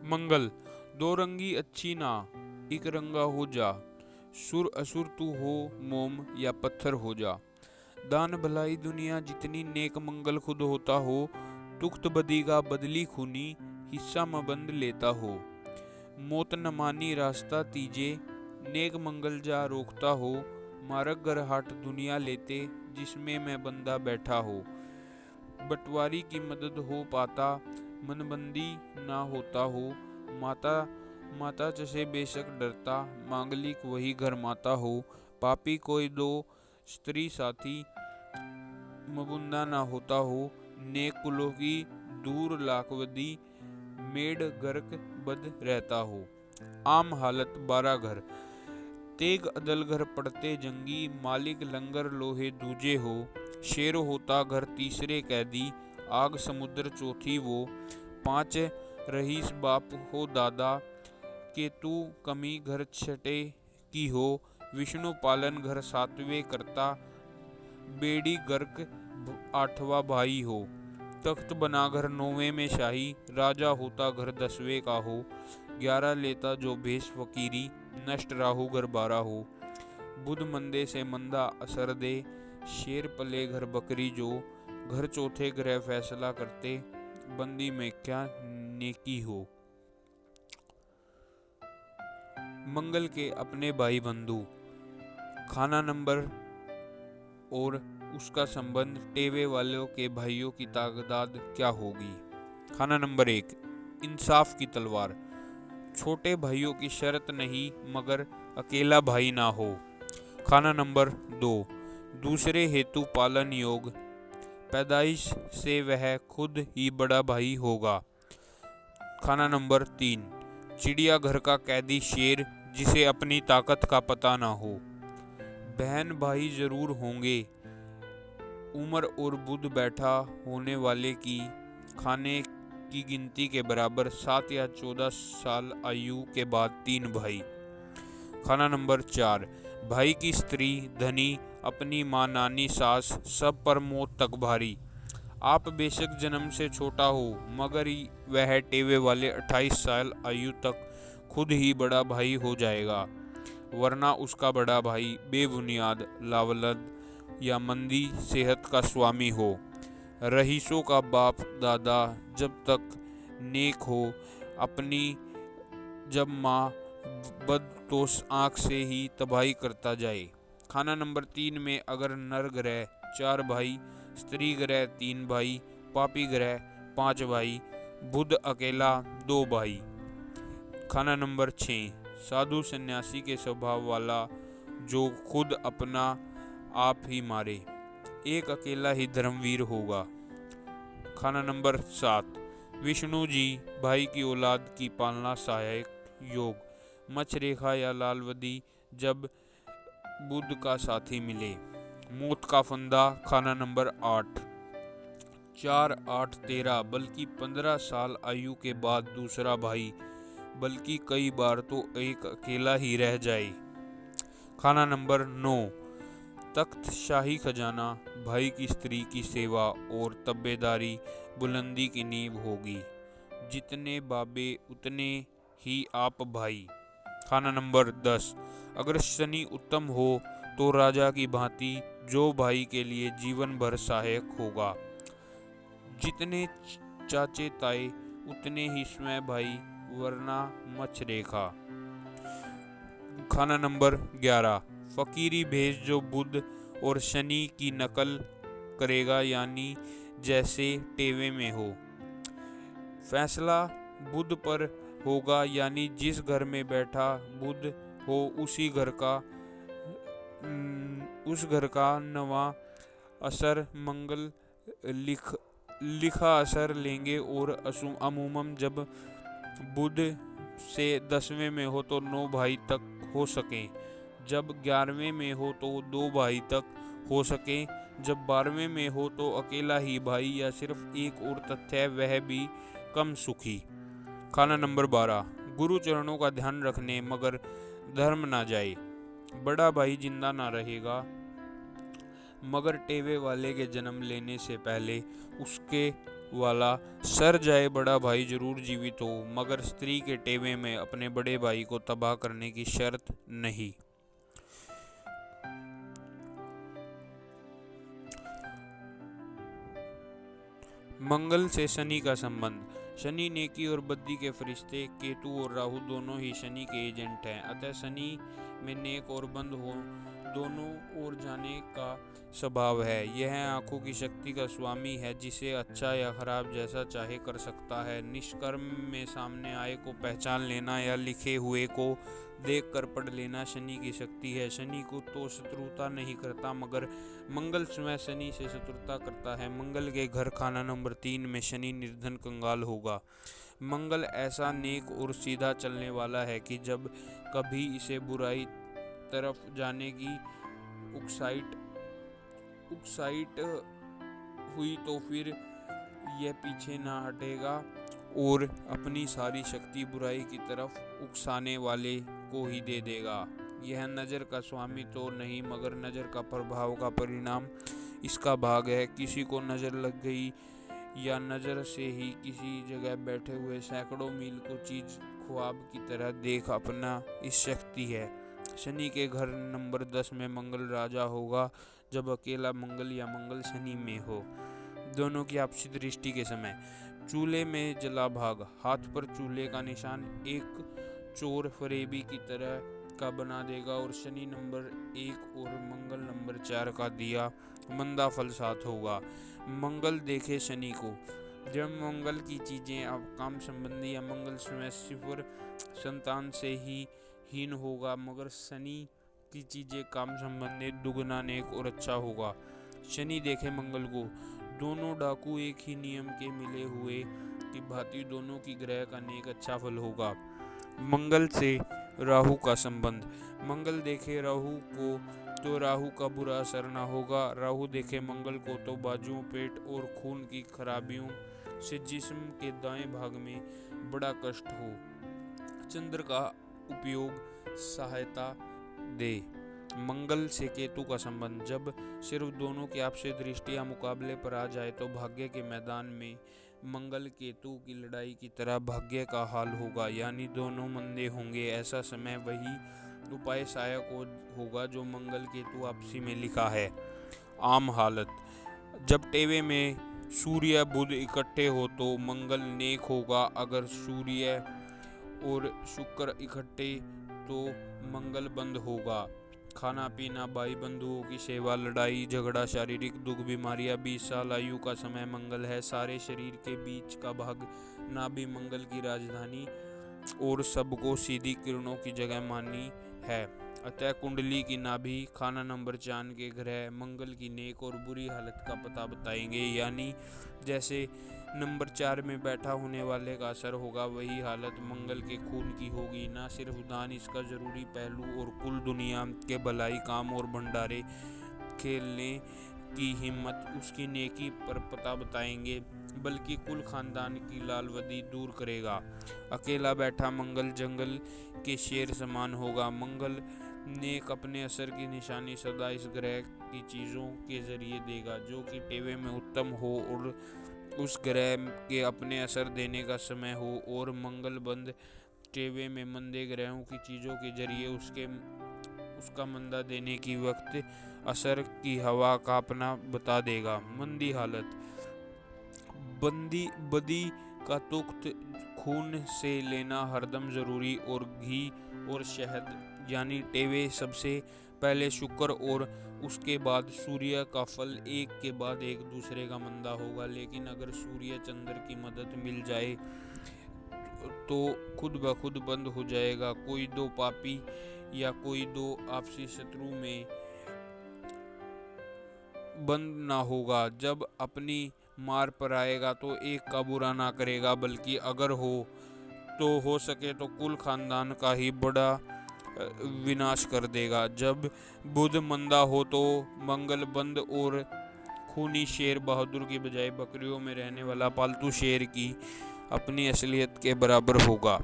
मंगल। दो रंगी अच्छी ना, एक रंगा हो जा। सुर असुर तू हो, मोम या पत्थर हो जा। दान भलाई दुनिया जितनी, नेक मंगल खुद होता हो। तुख्त बदी का बदली खूनी, हिस्सा मबंद लेता हो। मौत न मानी रास्ता तीजे, नेक मंगल जा रोकता हो। मारक घर हाट दुनिया लेते, जिसमें मैं बंदा बैठा हो। बटवारी की मदद हो पाता, मनबंदी ना होता हो। माता माता जैसे बेशक डरता, मांगलिक वही घर माता हो। पापी कोई दो स्त्री साथी, मबुंदा ना होता हो। नेक कुलों की दूर लाखवदी, मेड गर्क बद रहता हो। आम हालत 12 घर, तेग अदल घर पड़ते जंगी। मालिक लंगर लोहे दूजे हो। शेर होता घर तीसरे कैदी, आग समुद्र चौथी वो। 5 रईस बाप हो दादा, केतु कमी घर छठे की हो। विष्णु पालन घर 7वें करता, बेड़ी गर्क 8वां भाई हो। तख्त बना घर 9वें में शाही, राजा होता घर 10वें का हो। 11 लेता जो भेष फकीरी, नष्ट राहु घर 12 हो। बुध मंदे से मंदा असर दे, शेर पले घर बकरी जो। घर चौथे ग्रह फैसला करते, बंदी में क्या नेकी हो। मंगल के अपने भाई बंधु। खाना नंबर और उसका संबंध टेवे वालों के भाइयों की तादाद क्या होगी। खाना नंबर 1, इंसाफ की तलवार। छोटे भाइयों की शर्त नहीं, मगर अकेला भाई ना हो। खाना नंबर 2, दूसरे हेतु पालन योग। पैदाइश से वह खुद ही बड़ा भाई होगा। खाना नंबर 3, चिड़िया घर का कैदी शेर, जिसे अपनी ताकत का पता ना हो। बहन भाई जरूर होंगे, उम्र और बुध बैठा होने वाले की खाने की गिनती के बराबर। 7 या 14 साल आयु के बाद 3 भाई। खाना नंबर 4, भाई की स्त्री धनी, अपनी माँ नानी सास, सब पर मौत तक भारी। आप बेशक जन्म से छोटा हो, मगर वह टेवे वाले 28 साल आयु तक खुद ही बड़ा भाई हो जाएगा, वरना उसका बड़ा भाई बेबुनियाद, लावलद या मंदी सेहत का स्वामी हो। रईसों का बाप दादा जब तक नेक हो, अपनी जब माँ बद तो आँख से ही तबाही करता जाए। खाना नंबर 3 में अगर नर ग्रह 4 भाई, स्त्री ग्रह 3 भाई, पापी ग्रह 5 भाई, बुध अकेला 2 भाई। खाना नंबर 6, साधु सन्यासी के स्वभाव वाला, जो खुद अपना आप ही मारे, एक अकेला ही धर्मवीर होगा। खाना नंबर 7, विष्णु जी भाई की औलाद की पालना सहायक योग। मछ रेखा या लालवदी जब बुध का साथी मिले। मौत का फंदा। खाना नंबर 8, 4, 8, 13 बल्कि 15 साल आयु के बाद दूसरा भाई, बल्कि कई बार तो एक अकेला ही रह जाए। खाना नंबर 9, तख्त शाही खजाना। भाई की स्त्री की सेवा और तब्बेदारी बुलंदी की नींव होगी। जितने बाबे उतने ही आप भाई। खाना नंबर 10, अगर शनि उत्तम हो तो राजा की भांति, जो भाई के लिए जीवन भर सहायक होगा। जितने चाचे ताए उतने ही स्वयं भाई, वरना मछ रेखा। खाना नंबर 11, फकीरी भेष जो बुध और शनि की नकल करेगा, यानी जैसे टेवे में हो। फैसला बुध पर होगा, यानी जिस घर में बैठा बुध हो उस घर का नवा असर मंगल लिखा असर लेंगे। और अमूमन जब बुध से 10वें में हो तो 9 भाई तक हो सके। जब 11वें में हो तो 2 भाई तक हो सके। जब 12वें में हो तो अकेला ही भाई, या सिर्फ एक और तथ्य, वह भी कम सुखी। खाना नंबर 12, गुरु चरणों का ध्यान रखने, मगर धर्म ना जाए। बड़ा भाई जिंदा ना रहेगा, मगर टेवे वाले के जन्म लेने से पहले उसके वाला सर जाए बड़ा भाई जरूर जीवित हो, मगर स्त्री के टेवे में अपने बड़े भाई को तबाह करने की शर्त नहीं। मंगल से शनि का संबंध। शनि नेकी और बद्दी के फरिश्ते, केतु और राहु दोनों ही शनि के एजेंट हैं। अतः शनि में नेक और बंद हो दोनों ओर जाने का स्वभाव है। यह आंखों की शक्ति का स्वामी है, जिसे अच्छा या खराब जैसा चाहे कर सकता है। निष्कर्म में सामने आए को पहचान लेना या लिखे हुए को देख कर पढ़ लेना शनि की शक्ति है। शनि को तो शत्रुता नहीं करता, मगर मंगल स्वयं शनि से शत्रुता करता है। मंगल के घर खाना नंबर 3 में शनि निर्धन कंगाल होगा। मंगल ऐसा नेक और सीधा चलने वाला है कि जब कभी इसे बुराई तरफ जाने की उकसाइट हुई तो फिर यह पीछे ना हटेगा और अपनी सारी शक्ति बुराई की तरफ उकसाने वाले को ही दे देगा। यह नज़र का स्वामी तो नहीं, मगर नज़र का प्रभाव का परिणाम इसका भाग है। किसी को नज़र लग गई या नज़र से ही किसी जगह बैठे हुए सैकड़ों मील को चीज़ ख्वाब की तरह देख अपना इस शक्ति है। शनि के घर नंबर 10 में मंगल राजा होगा जब अकेला मंगल या मंगल शनि में हो। दोनों की आपसी दृष्टि के समय। चूल्हे में जला भाग। हाथ पर चूल्हे का निशान एक चोर फरेबी की तरह का बना देगा और शनि नंबर 1 और मंगल नंबर 4 का दिया मंदा फल साथ होगा। मंगल देखे शनि को। जब मंगल की चीजें अब काम संबंधी या मंगल स्वयं सिफर संतान से ही हीन होगा, मगर शनि की चीजें काम संबंधित दुगना नेक और अच्छा होगा। शनि देखे मंगल को। दोनों डाकू एक ही नियम के मिले हुए की भांति दोनों की ग्रह का नेक अच्छा फल होगा। मंगल से राहु का संबंध। मंगल देखे राहु को तो राहु का बुरा असर न होगा। राहु देखे मंगल को तो बाजुओं, पेट और खून की खराबियों से जिस्म के दाएं भाग में बड़ा कष्ट हो। चंद्र का उपयोग सहायता दे। मंगल से केतु का संबंध। जब सिर्फ दोनों की आपसी दृष्टियां मुकाबले पर आ जाए तो भाग्य के मैदान में मंगल केतु की लड़ाई की तरह भाग्य का हाल होगा, यानी दोनों मंदे होंगे। ऐसा समय वही उपाय सहायक होगा जो मंगल केतु आपसी में लिखा है। आम हालत। जब टेवे में सूर्य बुध इकट्ठे हो तो मंगल नेक होगा। अगर सूर्य और शुक्र इकट्ठे तो मंगल बंद होगा। खाना पीना, भाई बंधुओं की सेवा, लड़ाई झगड़ा, शारीरिक दुख, बीमारियां। 20 साल आयु का समय मंगल है। सारे शरीर के बीच का भाग नाभि मंगल की राजधानी और सबको सीधी किरणों की जगह मानी है। अतः कुंडली की नाभि खाना नंबर 4 के ग्रह मंगल की नेक और बुरी हालत का पता बताएंगे, यानी जैसे नंबर 4 में बैठा होने वाले का असर होगा, वही हालत मंगल के खून की होगी। ना सिर्फ दान इसका जरूरी पहलू और कुल दुनिया के भलाई काम और भंडारे खेलने की हिम्मत उसकी नेकी पर पता बताएंगे, बल्कि कुल खानदान की लालवदी दूर करेगा। अकेला बैठा मंगल जंगल के शेर समान होगा। मंगल नेक अपने असर की निशानी सदा इस ग्रह की चीज़ों के जरिए देगा जो कि टेवे में उत्तम हो और उस ग्रह के अपने असर देने का समय हो, और मंगल बंद टेवे में मंदे ग्रहों की चीज़ों के जरिए उसका मंदा देने की वक्त असर की हवा का अपना बता देगा। मंदी हालत। बदी का तुख्त खून से लेना हरदम जरूरी, और घी और शहद यानी टेवे सबसे पहले शुक्र और उसके बाद सूर्य का फल एक के बाद एक दूसरे का मंदा होगा। लेकिन अगर सूर्य चंद्र की मदद मिल जाए तो खुद ब खुद बंद हो जाएगा। कोई दो पापी या कोई दो आपसी शत्रु में बंद ना होगा। जब अपनी मार पर आएगा तो एक का बुरा ना करेगा, बल्कि अगर हो सके तो कुल खानदान का ही बड़ा विनाश कर देगा। जब बुध मंदा हो तो मंगल बंद और खूनी शेर बहादुर की बजाय बकरियों में रहने वाला पालतू शेर की अपनी असलियत के बराबर होगा।